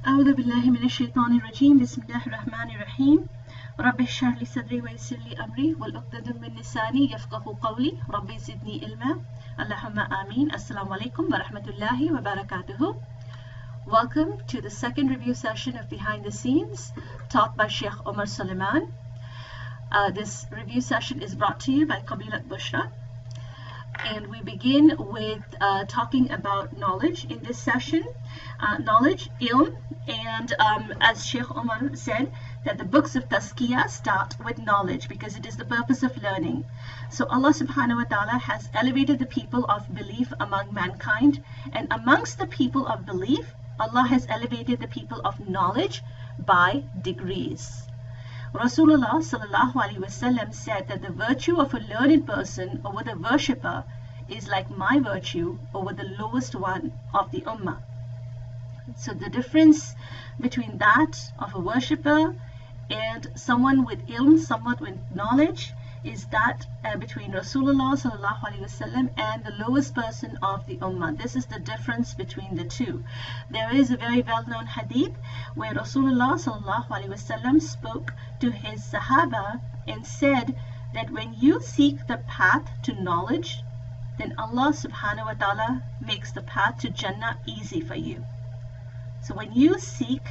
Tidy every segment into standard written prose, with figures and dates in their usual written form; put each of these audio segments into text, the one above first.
أعوذ بالله من الشيطان الرجيم بسم الله الرحمن الرحيم رب اشرح لي صدري ويسر لي أمري والعقدة من لساني يفقه قولي ربي زدني علما اللهم آمين. Assalamu alaikum wa rahmatullahi wa barakatuhu. Welcome to the second review session of Behind the Scenes taught by Sheikh Omar Suleiman. This review session is brought to you by Qabilat Bushra. And we begin with talking about knowledge in this session. Knowledge, ilm, and as Sheikh Omar said, that the books of Tazkiyah start with knowledge because it is the purpose of learning. So Allah subhanahu wa ta'ala has elevated the people of belief among mankind, and amongst the people of belief, Allah has elevated the people of knowledge by degrees. Rasulullah sallallahu alaihi wasallam said that the virtue of a learned person over the worshipper is like my virtue over the lowest one of the ummah. So the difference between that of a worshipper and someone with ilm, someone with knowledge, is that between Rasulullah sallallahu alaihi wasallam and the lowest person of the ummah. This is the difference between the two. There is a very well-known hadith where Rasulullah sallallahu alaihi wasallam spoke to his Sahaba and said that when you seek the path to knowledge, then Allah subhanahu wa ta'ala makes the path to Jannah easy for you. So when you seek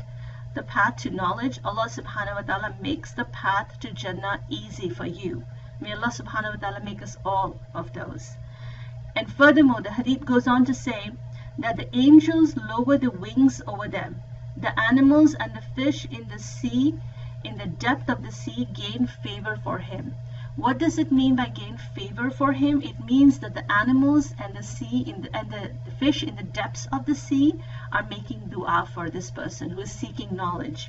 the path to knowledge, Allah subhanahu wa ta'ala makes the path to Jannah easy for you. May Allah subhanahu wa ta'ala make us all of those. And furthermore, the hadith goes on to say that the angels lower the wings over them. The animals and the fish in the sea, in the depth of the sea, gain favor for him. What does it mean by gain favor for him? It means that the animals and the sea and the fish in the depths of the sea are making dua for this person who is seeking knowledge.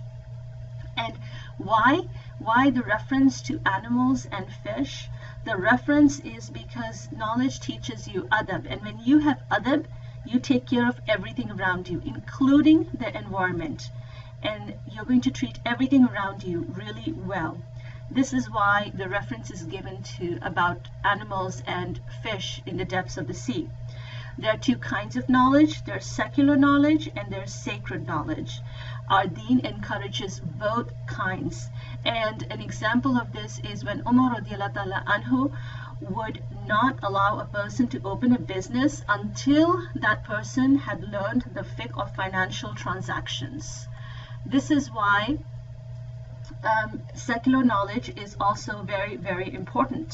And why the reference to animals and fish? The reference is because knowledge teaches you adab, and when you have adab, you take care of everything around you, including the environment, and you're going to treat everything around you really well. This is why the reference is given to about animals and fish in the depths of the sea. There are two kinds of knowledge. There's secular knowledge and there's sacred knowledge. Our deen encourages both kinds. And an example of this is when Umar radiallahu ta'ala anhu would not allow a person to open a business until that person had learned the fiqh of financial transactions. This is why secular knowledge is also very, very important.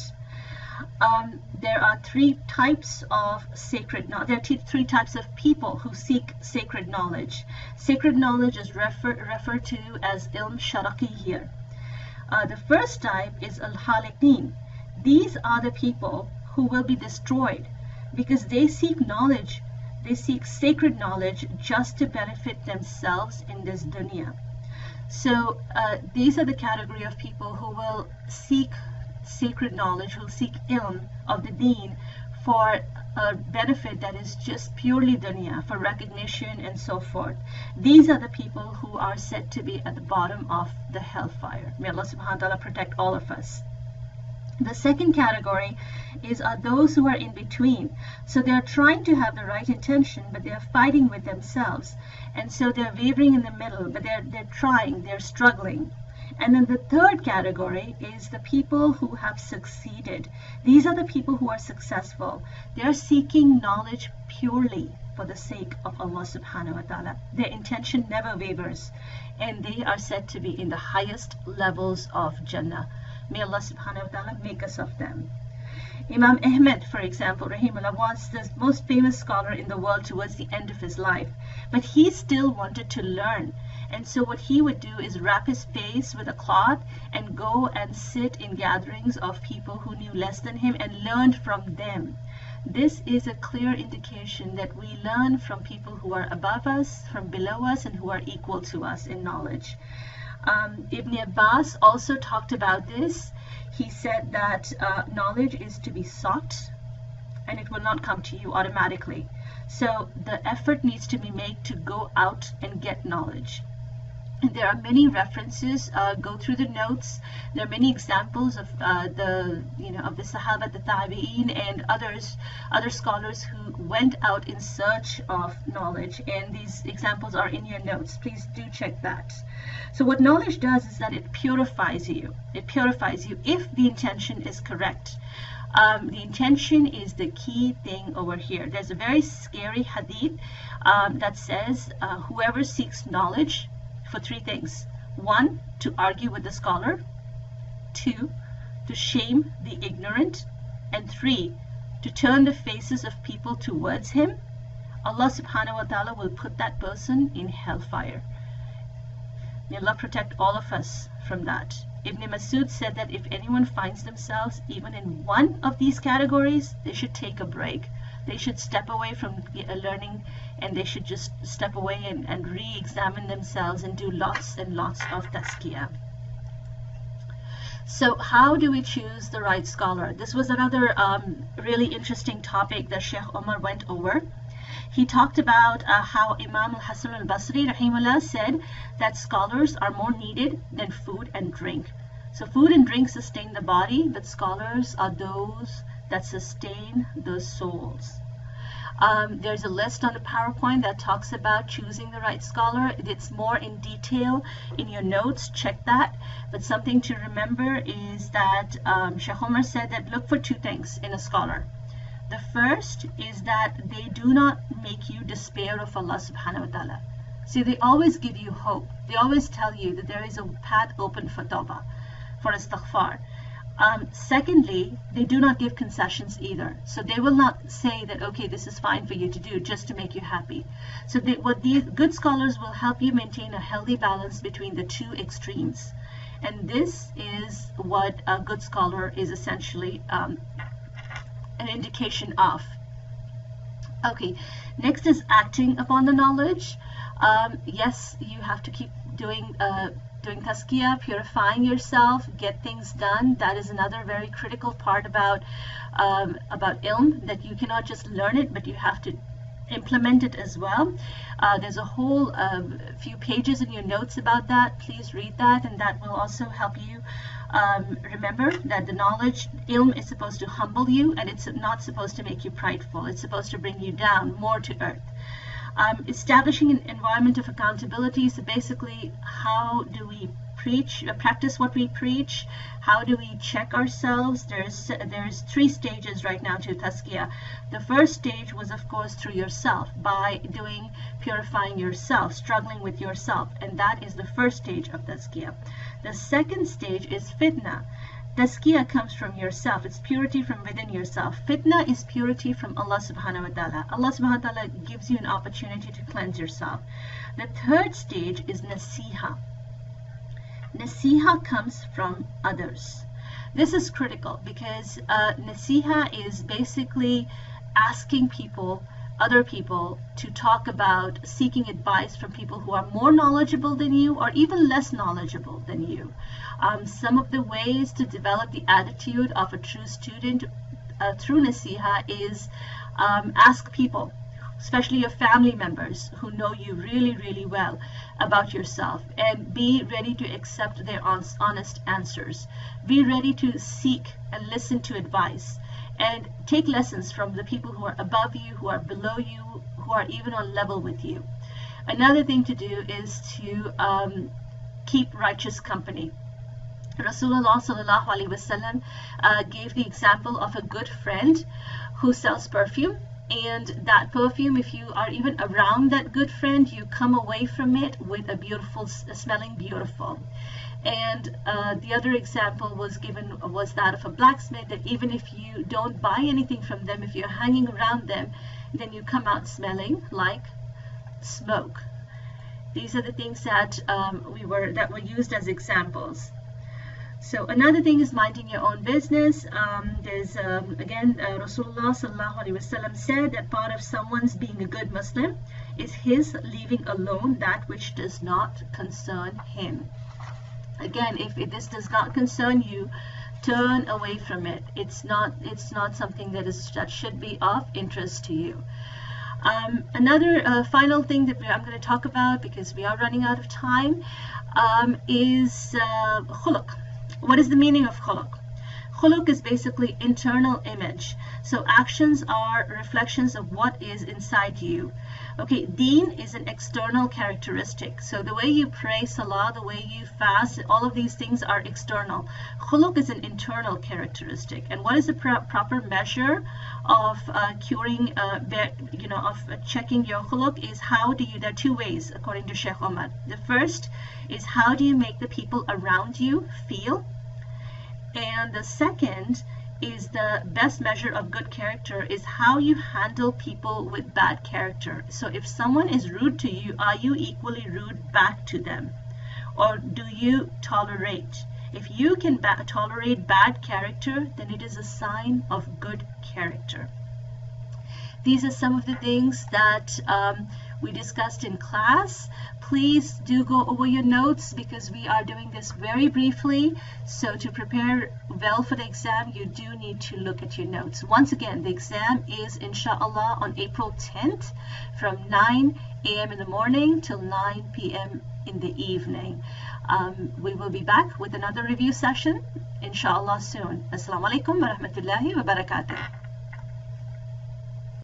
There are three types of sacred knowledge. There are three types of people who seek sacred knowledge. Sacred knowledge is referred to as ilm sharaqi here. The first type is al-haliqin. These are the people who will be destroyed because they seek knowledge. They seek sacred knowledge just to benefit themselves in this dunya. So these are the category of people who will seek sacred knowledge, who will seek ilm of the deen for a benefit that is just purely dunya, for recognition and so forth. These are the people who are said to be at the bottom of the hellfire. May Allah subhanahu wa ta'ala protect all of us. The second category are those who are in between. So they are trying to have the right intention, but they are fighting with themselves. And so they're wavering in the middle, but they're trying, they're struggling. And then the third category is the people who have succeeded. These are the people who are successful. They are seeking knowledge purely for the sake of Allah subhanahu wa ta'ala. Their intention never wavers. And they are said to be in the highest levels of Jannah. May Allah subhanahu wa ta'ala make us of them. Imam Ahmed, for example, rahimahullah, was the most famous scholar in the world towards the end of his life. But he still wanted to learn. And so what he would do is wrap his face with a cloth and go and sit in gatherings of people who knew less than him and learned from them. This is a clear indication that we learn from people who are above us, from below us, and who are equal to us in knowledge. Ibn Abbas also talked about this. He said that knowledge is to be sought and it will not come to you automatically. So the effort needs to be made to go out and get knowledge. There are many references. Go through the notes. There are many examples of the Sahaba, the Tabi'een, and other scholars who went out in search of knowledge. And these examples are in your notes. Please do check that. So what knowledge does is that it purifies you. It purifies you if the intention is correct. The intention is the key thing over here. There's a very scary hadith that says whoever seeks knowledge for three things: one, to argue with the scholar; two, to shame the ignorant; and three, to turn the faces of people towards him, Allah subhanahu wa ta'ala will put that person in hellfire. May Allah protect all of us from that. Ibn Masud said that if anyone finds themselves even in one of these categories, they should take a break. They should step away from learning, and they should just step away and re-examine themselves and do lots and lots of tazkiyah. So how do we choose the right scholar? This was another really interesting topic that Sheikh Omar went over. He talked about how Imam al-Hasan al-Basri rahimahullah said that scholars are more needed than food and drink. So food and drink sustain the body, but scholars are those that sustain the souls. There's a list on the PowerPoint that talks about choosing the right scholar. It's more in detail in your notes. Check that. But something to remember is that Sheikh Omar said that look for two things in a scholar. The first is that they do not make you despair of Allah subhanahu wa ta'ala. See, they always give you hope. They always tell you that there is a path open for tawbah, for istighfar. Secondly, they do not give concessions either. So they will not say that, okay, this is fine for you to do just to make you happy. So what these good scholars will help you maintain a healthy balance between the two extremes. And this is what a good scholar is essentially an indication of. Okay, next is acting upon the knowledge. Yes, you have to keep doing tazkiyah, purifying yourself, get things done. That is another very critical part about ilm, that you cannot just learn it, but you have to implement it as well. There's a whole few pages in your notes about that. Please read that, and that will also help you remember that the knowledge, ilm, is supposed to humble you, and it's not supposed to make you prideful. It's supposed to bring you down more to earth. Establishing an environment of accountability. So basically, how do we practice what we preach? How do we check ourselves? There's three stages right now to tazkiyah. The first stage was, of course, through yourself, by purifying yourself, struggling with yourself, and that is the first stage of tazkiyah. The second stage is fitna. Tazkiyah comes from yourself. It's purity from within yourself. Fitna is purity from Allah subhanahu wa ta'ala. Allah subhanahu wa ta'ala gives you an opportunity to cleanse yourself. The third stage is nasiha. Nasiha comes from others. This is critical because nasiha is basically asking other people to talk about seeking advice from people who are more knowledgeable than you or even less knowledgeable than you. Some of the ways to develop the attitude of a true student through nasiha is ask people, especially your family members who know you really, really well, about yourself, and be ready to accept their honest answers. Be ready to seek and listen to advice, and take lessons from the people who are above you, who are below you, who are even on level with you. Another thing to do is to keep righteous company. Rasulullah sallallahu alaihi wasallam gave the example of a good friend who sells perfume, and that perfume, if you are even around that good friend, you come away from it with a beautiful, smelling beautiful. And the other example was that of a blacksmith, that even if you don't buy anything from them, if you're hanging around them, then you come out smelling like smoke. These are the things that were used as examples. So another thing is minding your own business. There's again, Rasulullah sallallahu alaihi wasallam said that part of someone's being a good Muslim is his leaving alone that which does not concern him. Again, if this does not concern you, turn away from it. It's not something that should be of interest to you. Another final thing that I'm going to talk about, because we are running out of time, is khuluq. What is the meaning of khuluq? Khuluq is basically internal image. So actions are reflections of what is inside you. Okay, deen is an external characteristic. So the way you pray, salah, the way you fast, all of these things are external. Khuluq is an internal characteristic. And what is the proper measure of curing, of checking your khuluq is how do you, there are two ways according to Sheikh Omar. The first is how do you make the people around you feel? And the second is the best measure of good character is how you handle people with bad character. So if someone is rude to you, are you equally rude back to them? Or do you tolerate? If you can tolerate bad character, then it is a sign of good character. These are some of the things that we discussed in class. Please do go over your notes because we are doing this very briefly. So to prepare well for the exam, you do need to look at your notes. Once again, the exam is inshallah on April 10th from 9 a.m. in the morning till 9 p.m. in the evening. We will be back with another review session inshallah soon. Assalamu alaikum wa rahmatullahi wa barakatuh.